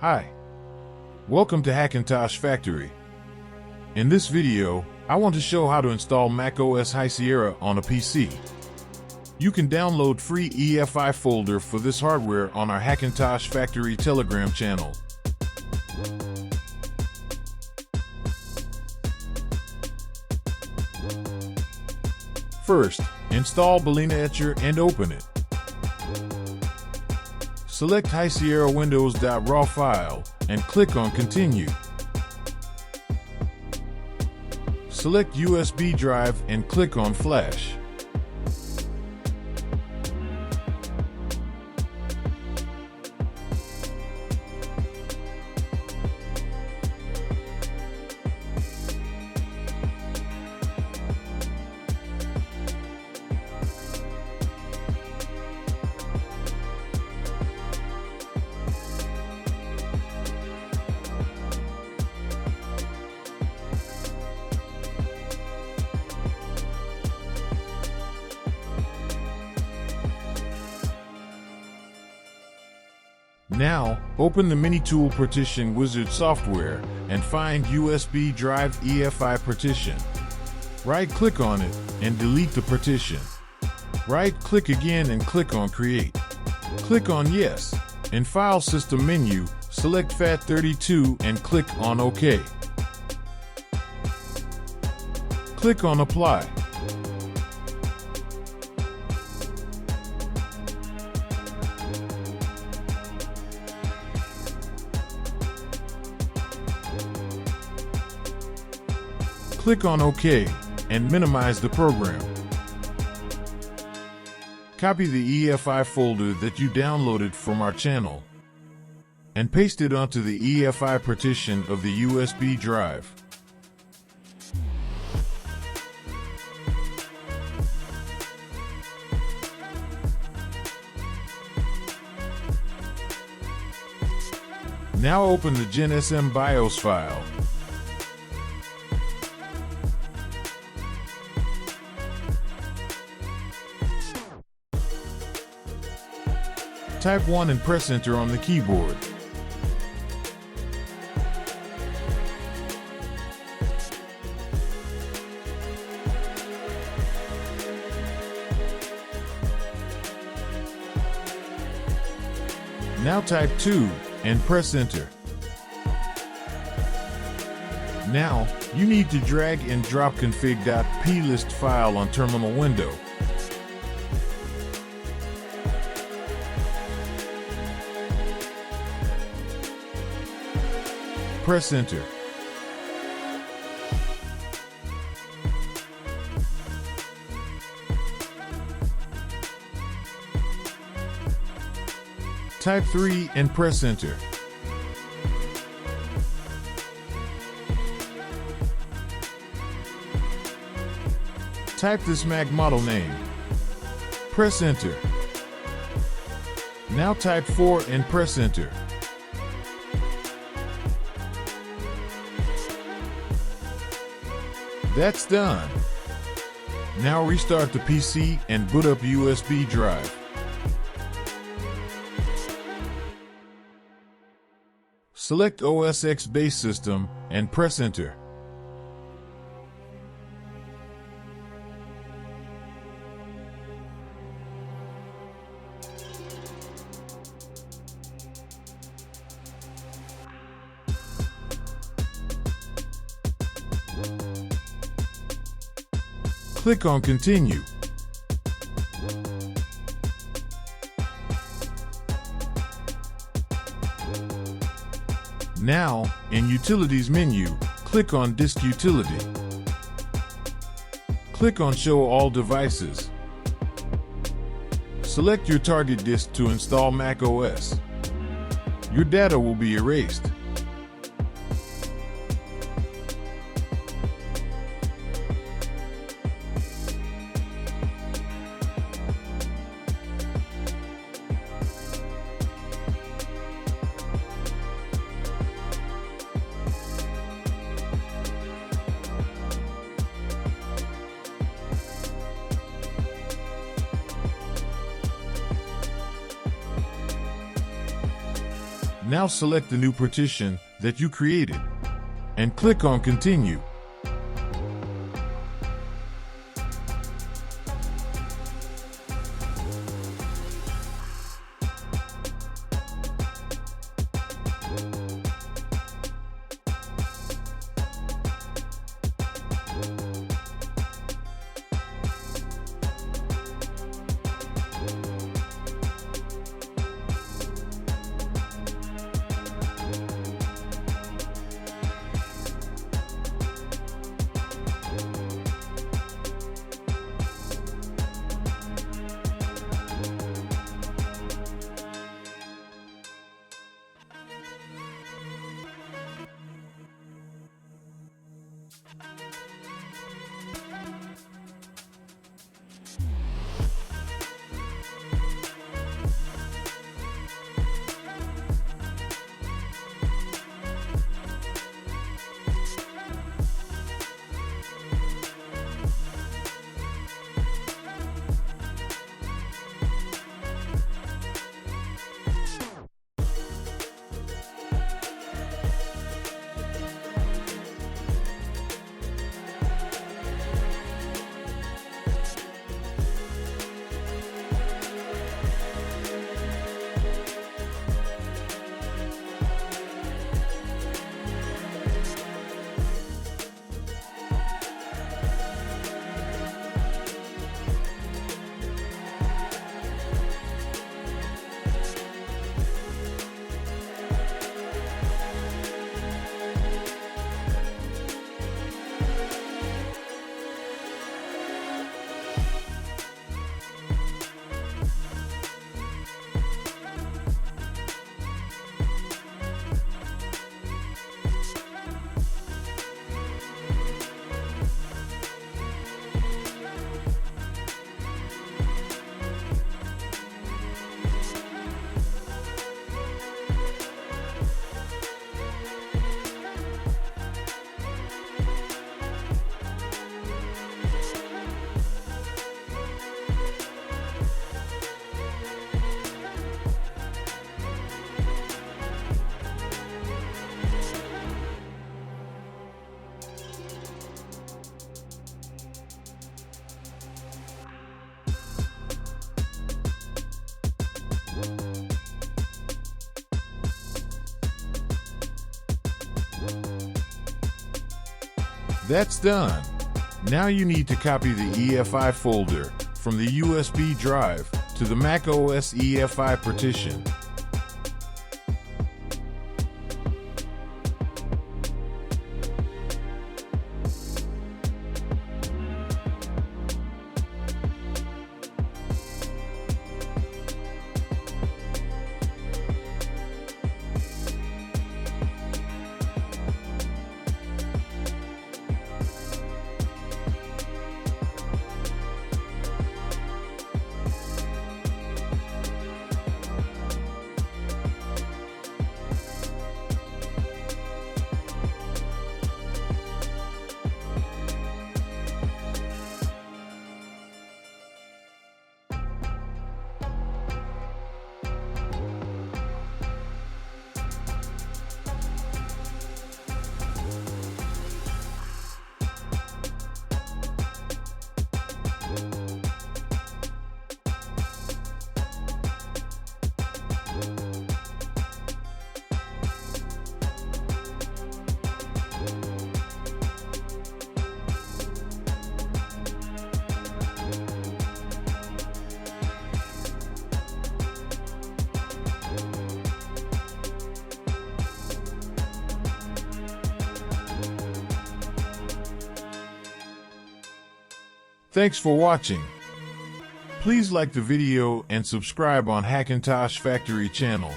Hi, welcome to Hackintosh Factory. In this video, I want to show how to install macOS HighSierra on a PC. You can download free EFI folder for this hardware on our Hackintosh Factory Telegram channel. First, install Balena Etcher and open it. Select HighSierra Windows.raw file and click on Continue. Select USB drive and click on Flash. Now, open the Mini Tool Partition Wizard software and find USB drive EFI partition. Right-click on it and delete the partition. Right-click again and click on Create. Click on Yes. In File System menu, select FAT32 and click on OK. Click on Apply. Click on OK and minimize the program. Copy the EFI folder that you downloaded from our channel and paste it onto the EFI partition of the USB drive. Now open the GenSM BIOS file. Type 1 and press Enter on the keyboard. Now type 2 and press Enter. Now, you need to drag and drop config.plist file on terminal window. Press Enter. Type 3 and press Enter. Type this Mac model name. Press Enter. Now type 4 and press Enter. That's done. Now restart the PC and boot up USB drive. Select OS X base system and press Enter. Click on Continue. Now, in Utilities menu, click on Disk Utility. Click on Show All Devices. Select your target disk to install macOS. Your data will be erased. Now select the new partition that you created and click on Continue. That's done. Now you need to copy the EFI folder from the USB drive to the macOS EFI partition. Thanks for watching. Please like the video and subscribe on Hackintosh Factory channel.